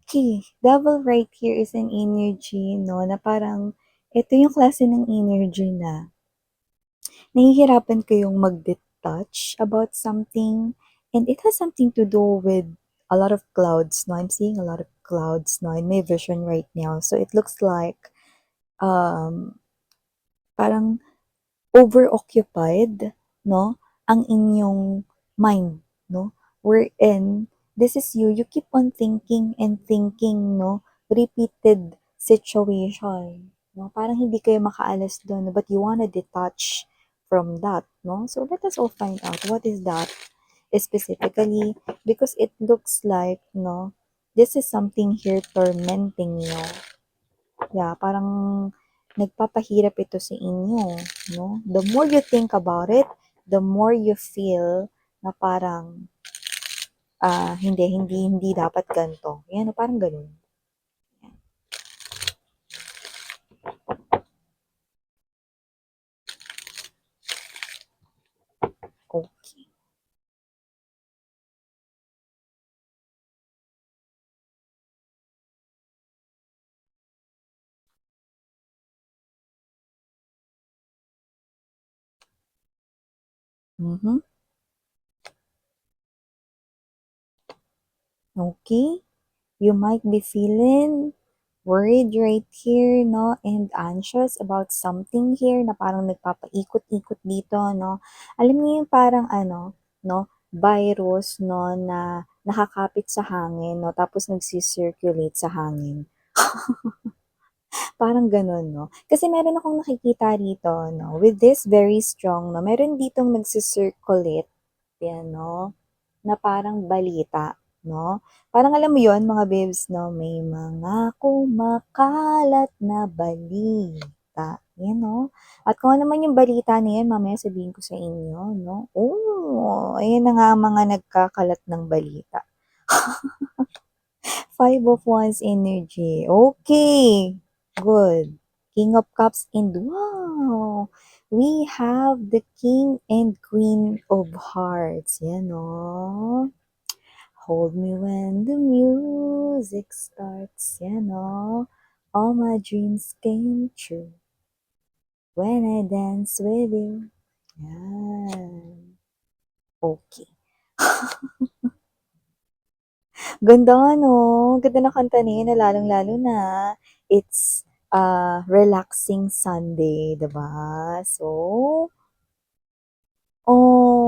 Okay, devil right here is an energy, no, na parang ito yung klase ng energy na nahihirapan kayong mag-detach about something, and it has something to do with a lot of clouds, no? I'm seeing a lot of clouds, no, in my vision right now. So it looks like um, parang over-occupied, no, ang inyong mind, no? Wherein, this is you keep on thinking and thinking, no, repeated situation, no? Parang hindi kayo makaalis doon, but you wanna detach from that, no? So let us all find out what is that specifically, because it looks like, no, this is something here tormenting you. Yeah, parang nagpapahirap ito sa inyo, no? The more you think about it, the more you feel na parang hindi dapat ganito. Yan, parang ganun. Okay. Mhm. Okay. You might be feeling worried right here, no? And anxious about something here na parang nagpapaikot-ikot dito, no? Alam niyo yung parang ano, no? Virus, no? Na nakakapit sa hangin, no? Tapos nagsisirculate sa hangin. Parang ganun, no? Kasi meron akong nakikita rito, no? With this very strong, no? Meron ditong nagsisirculate, yan, no? Na parang balita, no? Parang alam mo yon mga babes, no? May mga kumakalat na balita. Yan, no? At kung ano man yung balita na yan, mamaya sabihin ko sa inyo, no? Oh, ayan na nga ang mga nagkakalat ng balita. Five of Wands energy. Okay. Good. King of Cups and wow. We have the King and Queen of Hearts. Yan, no? Hold me when the music starts. Yan, no? All my dreams came true when I dance with you. Yan. Okay. Ganda no? Ganda ng kanta niya na lalong-lalo na it's relaxing Sunday, 'di ba? So, oh,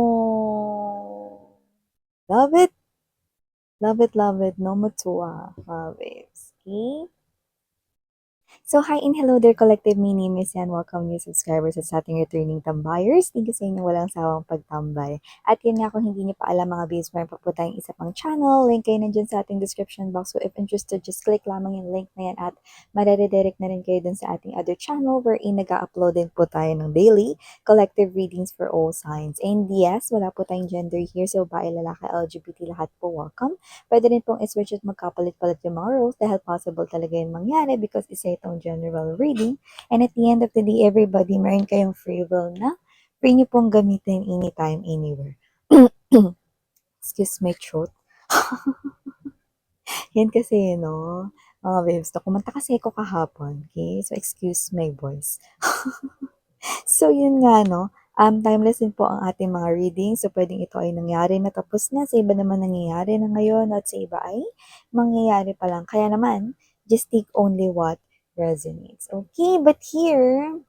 love it. Love it, love it. No matua. Love it. Okay? So, hi and hello there, collective. My name is Yan. Welcome new subscribers at sa ating returning tambayers. Thank you sa inyong walang sawang pagtambay. At yun nga, kung hindi niyo pa alam mga babes, meron pa po tayong isa pang channel. Link kayo nandyan sa ating description box. So, if interested, just click lamang yung link na yan at mareredirect na rin kayo dun sa ating other channel wherein nag-upload din po tayo ng daily collective readings for all signs. And yes, wala po tayong gender here. So, bae, lalaki, LGBT, lahat po welcome. Pwede rin pong i-switch at magkapalit-palit yung mga roles dahil possible talaga yung mangyari because isa itong general reading. And at the end of the day, everybody, meron kayong free will na free nyo pong gamitin anytime, anywhere. Excuse my throat. Yan kasi, no? Mga babes, na kumanta kasi ako kahapon, okay? So, excuse my voice. So, yun nga, no? Timeless din po ang ating mga reading. So, pwedeng ito ay nangyari na tapos na. Sa iba naman nangyayari na ngayon at sa iba ay mangyayari pa lang. Kaya naman, just take only what resonates. Okay, but here,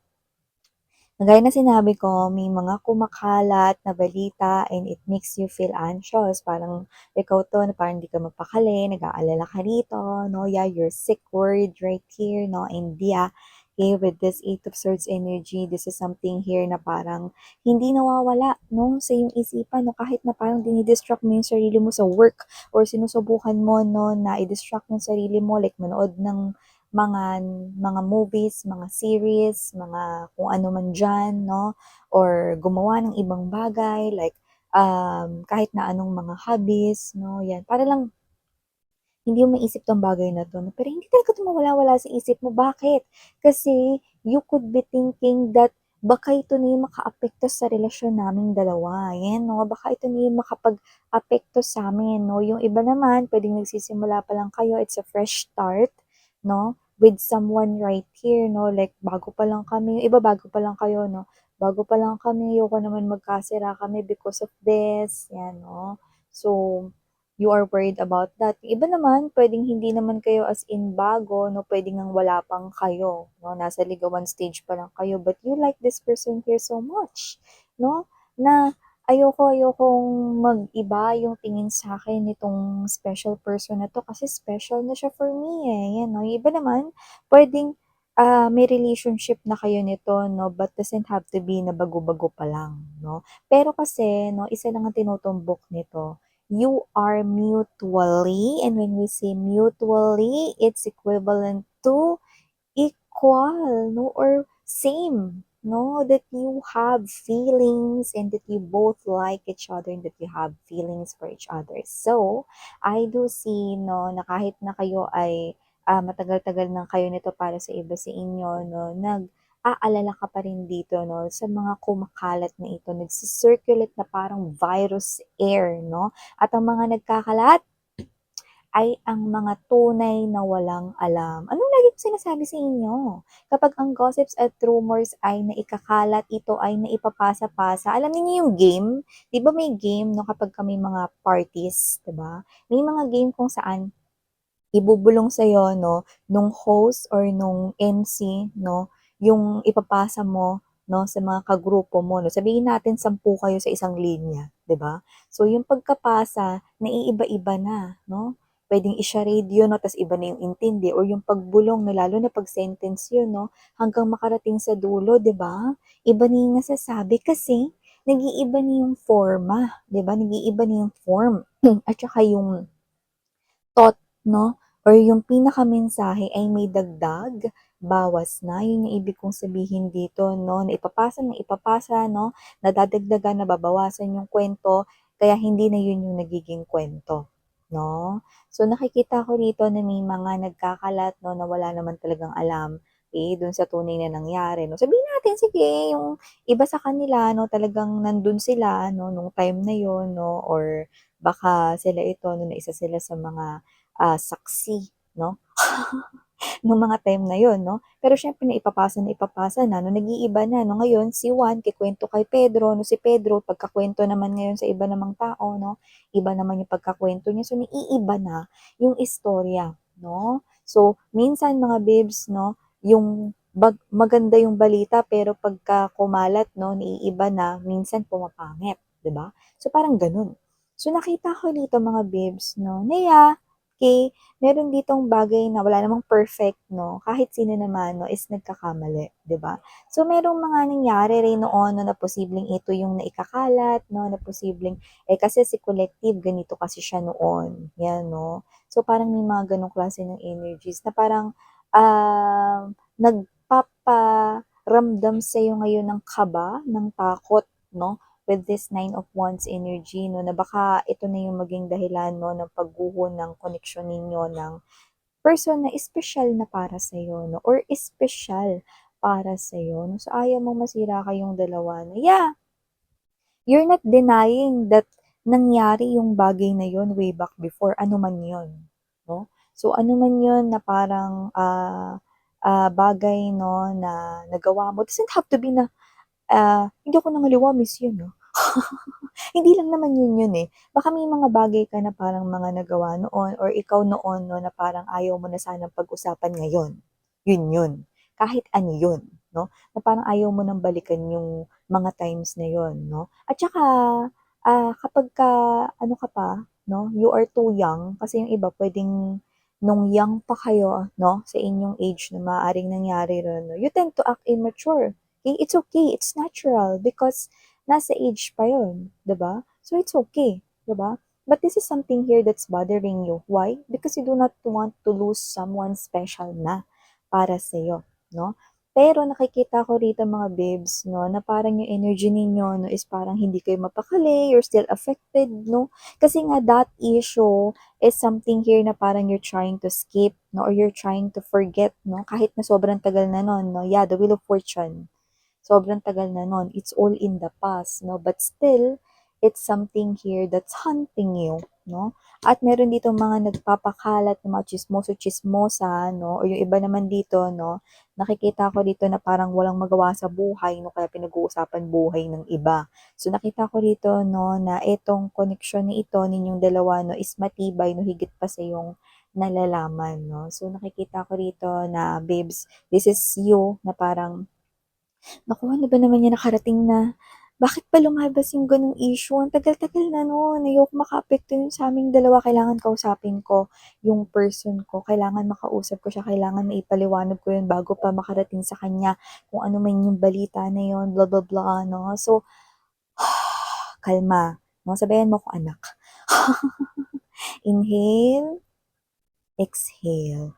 gaya na sinabi ko, may mga kumakalat na balita and it makes you feel anxious. Parang ikaw to na parang hindi ka mapakali, nag-aalala ka rito, no? Yeah, you're sick, worried right here, no? And yeah, okay, with this Eight of Swords energy, this is something here na parang hindi nawawala, no? Sa iyong isipan, no? Kahit na parang dinidistract mo yung sarili mo sa work or sinusubukan mo, no, na i-distract yung sarili mo, like manood ng mga mga movies, mga series, mga kung ano man diyan, no? Or gumawa ng ibang bagay like kahit na anong mga hobbies, no? Yan. Para lang hindi mo maisip tong bagay na to. No? Pero hindi talaga ito mawala-wala sa isip mo. Bakit? Kasi you could be thinking that baka ito na yung makaapekto sa relasyon naming dalawa, yan 'no, baka ito na yung makapag-apekto sa'min 'no. Yung iba naman puwedeng nagsisimula pa lang kayo, it's a fresh start 'no, with someone right here 'no, like bago pa lang kami, yung iba bago pa lang kayo 'no, bago pa lang kami ayoko naman magkasira kami because of this, yan 'no. So, you are worried about that. Yung iba naman puwedeng hindi naman kayo as in bago 'no, puwede ngang wala pang kayo 'no, nasa ligawan stage pa lang kayo but you like this person here so much 'no, na ayokong mag-iba yung tingin sa'kin nitong special person na 'to kasi special na siya for me, eh, 'yan 'no. Yung iba naman puwedeng, may relationship na kayo nito 'no, but doesn't have to be na bago-bago pa lang 'no. Pero kasi 'no, isa lang ang tinutumbok nito, you are mutually, and when we say mutually, it's equivalent to equal, no, or same, no, that you have feelings and that you both like each other and that you have feelings for each other. So, I do see, no, na kahit na kayo ay matagal-tagal na kayo nito para sa iba sa inyo, no, nag-aalala ka pa rin dito, no, sa mga kumakalat na ito, nagsisirculate na parang virus air, no, at ang mga nagkakalat ay ang mga tunay na walang alam. Anong lagi kong sinasabi sa inyo? Kapag ang gossips at rumors ay naikakalat, ito ay naipapasa-pasa. Alam niyo yung game? 'Di ba may game 'no kapag kami mga parties, 'di ba? May mga game kung saan ibubulong sa'yo 'no, nung host or nung MC 'no, yung ipapasa mo 'no, sa mga kagrupo mo 'no. Sabihin natin 10 kayo sa isang linya, 'di ba? So yung pagkapasa naiiba-iba na 'no. Puwedeng i-charade yun 'no, ta's iba na yung intindi or yung pagbulong 'no, lalo na 'pag sentence yun 'no, hanggang makarating sa dulo 'di ba? Iba na yung nasasabi kasi nag-iiba na yung forma, 'di ba? Nag-iiba na yung form at saka yung thought 'no, or yung pinakamensahe ay may dagdag, bawas na. Yun yung ibig kong sabihin dito 'no, na ipapasa ng ipapasa 'no, nadadagdagan, nababawasan yung kwento, kaya hindi na yun yung nagiging kwento 'no. So, nakikita ko rito na may mga nagkakalat 'no, na wala naman talagang alam, dun sa tunay na nangyari 'no. Sabihin natin sige yung iba sa kanila 'no, talagang nandun sila 'no, nung time na yun 'no, or baka sila ito 'no, na isa sila sa mga, saksi 'no, nung mga time na yun 'no. Pero siyempre na ipapasa na 'no, nag-iiba na 'no. Ngayon si Juan kikwento kay Pedro 'no, si Pedro pagkakuwento naman ngayon sa iba namang tao 'no, iba naman yung pagkakuwento niya. So, naiiba na yung istorya 'no. So, minsan mga babes 'no, yung maganda yung balita pero pagka kumalat 'no, naiiba na, minsan pumapangit, 'di ba? So, parang gano'n. So, nakita ko dito mga babes 'no, na okay, meron ditong bagay na wala namang perfect 'no, kahit sino naman 'no is nagkakamali, 'di ba? So merong mga nangyari rin noon 'no na posibleng ito yung naikakalat 'no, na posibleng, kasi si collective ganito kasi siya noon, 'yan 'no. So parang may mga gano'ng klase ng energies na parang, nagpaparamdam sa'yo ngayon ng kaba, ng takot 'no, with this Nine of Wands energy 'no, na baka ito na yung maging dahilan 'no ng pagguho ng koneksyon ninyo ng person na espesyal na para sa'yo 'no, or espesyal para sa'yo 'no. So, ayaw mong masira kayong dalawa na you're not denying that nangyari yung bagay na yun way back before, ano man yun 'no. So, ano man yun na parang, bagay 'no na nagawa mo, doesn't have to be na, "Hindi ako nangaliwa, miss yun, ah." Hindi lang naman yun eh. Baka may mga bagay ka na parang mga nagawa noon or ikaw noon 'no, na parang ayaw mo na sanang pag-usapan ngayon. Yun. Kahit ano yun 'no, na parang ayaw mo ng balikan yung mga times na yun 'no. At saka, kapagka ano ka pa 'no, you are too young kasi yung iba puwedeng nung young pa kayo 'no, sa inyong age na maaaring nangyari yun 'no, you tend to act immature. Okay, it's natural because nasa age pa yun, 'di ba? So, it's okay, 'di ba? But this is something here that's bothering you. Why? Because you do not want to lose someone special na para sa'yo, 'no? Pero nakikita ko rito mga babes 'no, na parang yung energy ninyo 'no, is parang hindi kayo mapakali, you're still affected 'no. Kasi nga that issue is something here na parang you're trying to skip 'no, or you're trying to forget 'no, kahit na sobrang tagal na nun 'no. Yeah, the Wheel of Fortune. sobrang tagal na nun. It's all in the past, no? But still, it's something here that's hunting you, no? At meron dito mga nagpapakalat ng mga chismoso-chismosa, no? O yung iba naman dito, no? Nakikita ko dito na parang walang magawa sa buhay, no? Kaya pinag-uusapan buhay ng iba. So nakita ko dito, no, na itong connection ni ito, ninyong dalawa, no, is matibay, no, higit pa sa yung nalalaman, no. So nakikita ko dito na, babes, this is you, na parang, naku, ano ba naman yan nakarating na, bakit pa lumabas yung ganong issue? Ang tagal-tagal na nun. Ayoko makaapekto yun sa aming dalawa. Kailangan kausapin ko yung person ko. Kailangan makausap ko siya. Kailangan maipaliwanag ko yun bago pa makarating sa kanya kung ano man yung balita na yun, blah, blah, blah, no? So, kalma. No? Sabayan mo ko, anak. Inhale, exhale.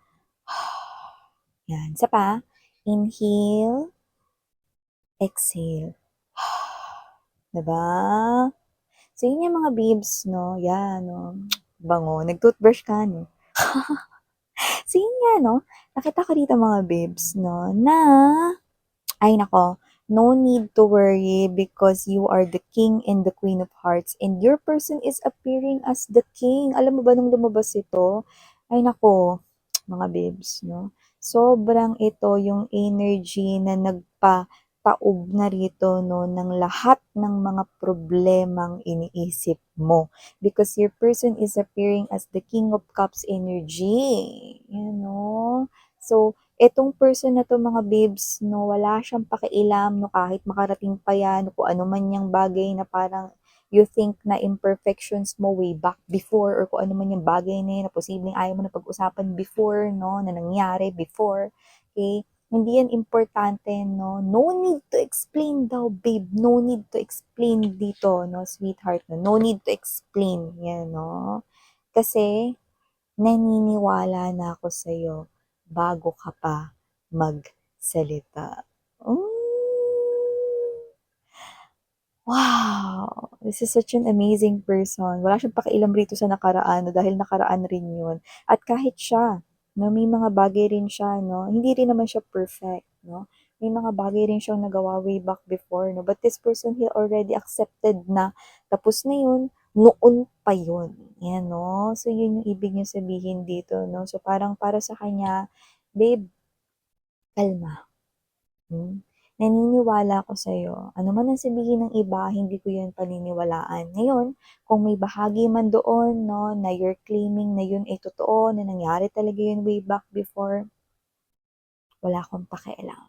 Yan. Isa pa. Inhale, exhale. Diba? So, yun yung mga babes, no? Yan, no? Bango. Nag-toothbrush ka, no? So, yun nga, no? Nakita ko dito mga babes, no? Na, ay nako, no need to worry because you are the king and the queen of hearts and your person is appearing as the king. Alam mo ba nung lumabas ito? Ay nako, mga babes, no? Sobrang ito yung energy na nagpataob na rito, no, ng lahat ng mga problemang iniisip mo. Because your person is appearing as the king of cups energy. You know? So, etong person na 'to mga babes 'no, wala siyang pakialam 'no, kahit makarating pa yan kung ano man yang bagay na parang you think na imperfections mo way back before or kung ano man yung bagay na yun na posibleng ayaw mo na pag-usapan before 'no, na nangyari before, okey? Hindi yan importante 'no, no need to explain daw babe, no need to explain dito 'no, sweetheart 'no, no need to explain, yan 'no. Kasi naniniwala na ako sa'yo bago ka pa magsalita. Hmm. Wow! This is such an amazing person. Wala siyang pakialam rito sa nakaraan 'no, dahil nakaraan rin 'yun. At kahit siya 'no, may mga bagay rin siya 'no, hindi rin naman siya perfect 'no. May mga bagay rin siyang nagawa way back before 'no, but this person, he already accepted na tapos na 'yun, noon pa 'yun, 'yan 'no. So 'yun yung ibig niyang sabihin dito 'no. So parang para sa kanya, "Babe, kalma." Hmm, naniniwala ako sa'yo. Ano man ang sabihin ng iba, hindi ko 'yan paniniwalaan. Ngayon, kung may bahagi man doon 'no, na you're claiming na 'yun ay totoo, na nangyari talaga 'yun way back before, wala akong pakialam.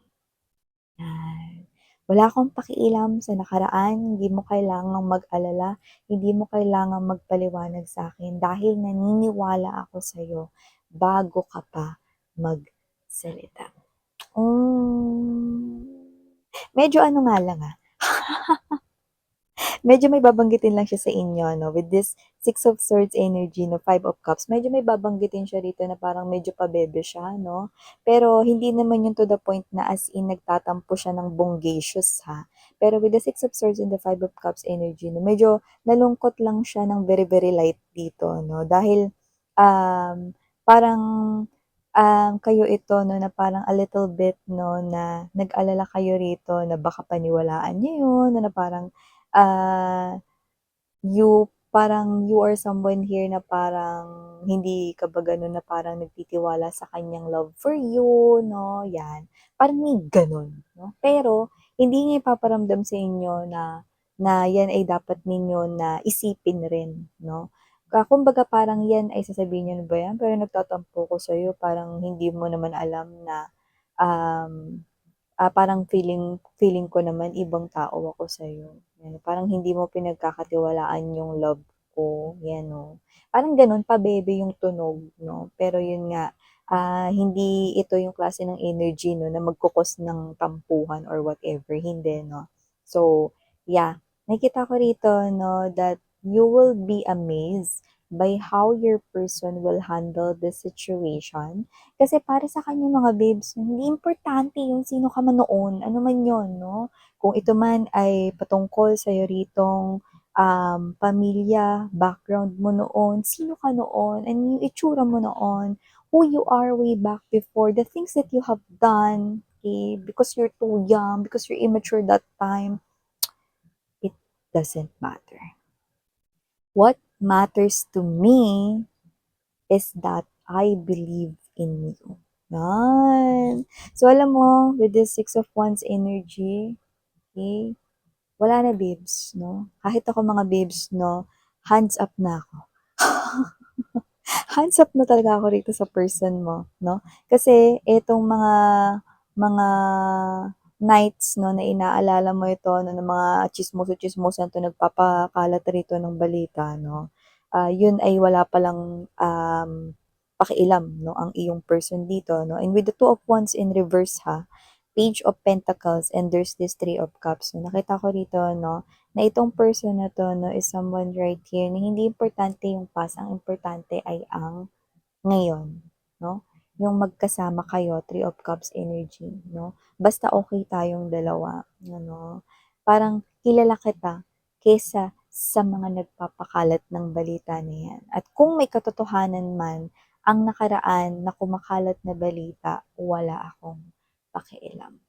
Yan. Wala akong pakialam sa nakaraan, hindi mo kailangang mag-alala, hindi mo kailangang magpaliwanag sa'kin dahil naniniwala ako sa'yo bago ka pa magsalita. Hmm, medyo ano nga lang, medyo may babanggitin lang siya sa inyo 'no, with this Six of Swords energy 'no, Five of Cups, medyo may babanggitin siya rito na parang medyo pabebe siya 'no. Pero hindi naman yun to the point na as in nagtatampo siya ng bonggacious ha. Pero with the Six of Swords and the Five of Cups energy 'no, medyo nalungkot lang siya ng very, very light dito 'no, dahil, parang, kayo ito 'no, na parang a little bit 'no, na nag-alala kayo rito na baka paniwalaan niya yun, na parang ah, you are someone here na parang hindi ka ba gano'n na parang nagtitiwala sa kanyang love for you 'no, 'yan. Parang may gano'n 'no. Pero hindi niya ipaparamdam sa inyo na na 'yan ay dapat ninyo na isipin rin 'no. Kumbaga parang 'yan ay sasabihin niyo, "Ano ba 'yan, pero nagtatampo ko sa'yo, parang hindi mo naman alam na, um" parang feeling feeling ko naman ibang tao ako sa'yo, yan. Parang hindi mo pinagkakatiwalaan yung love ko, yan 'no. Parang gano'n, pabebe yung tunog 'no, pero yun nga, hindi ito yung klase ng energy 'no na magko-cause ng tampuhan or whatever, hindi 'no. So, yeah, nakikita ko rito 'no that you will be amazed by how your person will handle the situation kasi para sa kanya mga babes, hindi importante yung sino ka man noon, ano man yon 'no. Kung ito man ay patungkol sa'yo ritong, pamilya, background mo noon, sino ka noon, ano yung itsura mo noon, who you are way back before, the things that you have done, okay? Because you're too young, because you're immature that time, it doesn't matter. What matters to me is that I believe in you. Yan. So, alam mo, with this Six of Wands energy, okay, wala na babes, no? Kahit ako mga babes, no, hands up na ako. Hands up na talaga ako rito sa person mo, no? Kasi itong mga nights, no, na inaalala mo ito, no, ng mga chismoso-chismosan to nagpapakalat rito ng balita, no? Yun ay wala palang pakialam, no, ang iyong person dito, no? And with the Two of Wands in reverse, ha, Page of Pentacles, and there's this Three of Cups. So, nakita ko rito, no, na itong person na to, no, is someone right here na hindi importante yung past, ang importante ay ang ngayon, no? Yung magkasama kayo, Three of Cups energy, no? Basta okay tayong dalawa, ano? Parang kilala kita kesa sa mga nagpapakalat ng balita na yan. At kung may katotohanan man ang nakaraan na kumakalat na balita, wala akong pakialam.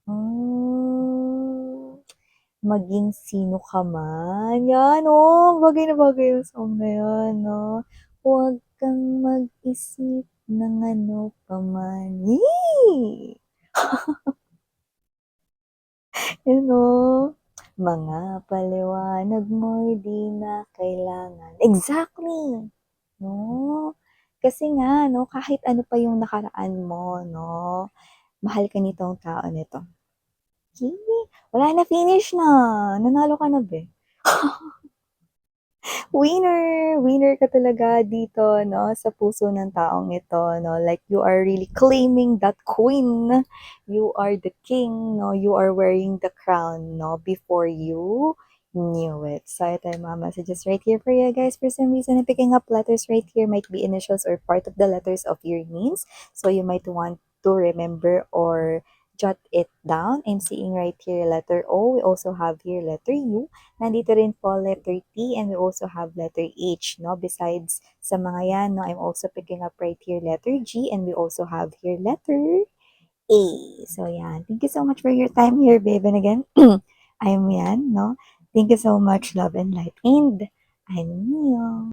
Hmm, maging sino ka man. Yan, oh, bagay na bagay yung song na yan, no? Huwag kang mag-isip ng ano pa man. Yee! You know, mga paliwanag mo'y di na kailangan. Exactly! No? Kasi nga, no, kahit ano pa yung nakaraan mo, no, mahal ka nitong tao nito. Yee! Wala na, finish na. Nanalo ka na, be. Winner! Winner ka talaga dito, no, sa puso ng taong ito, no. Like, you are really claiming that queen. You are the king, no. You are wearing the crown, no, before you knew it. So, ito yung mga messages right here for you guys. For some reason, I'm picking up letters right here. Might be initials or part of the letters of your names. So, you might want to remember or jot it down. I'm seeing right here letter O. We also have here letter U. Nandito rin po letter T, and we also have letter H, no? Besides sa mga yan, no, I'm also picking up right here letter G, and we also have here letter A. So, yan. Thank you so much for your time here, babe. And again, I'm yan, no? Thank you so much, love and light. And I'm Mio.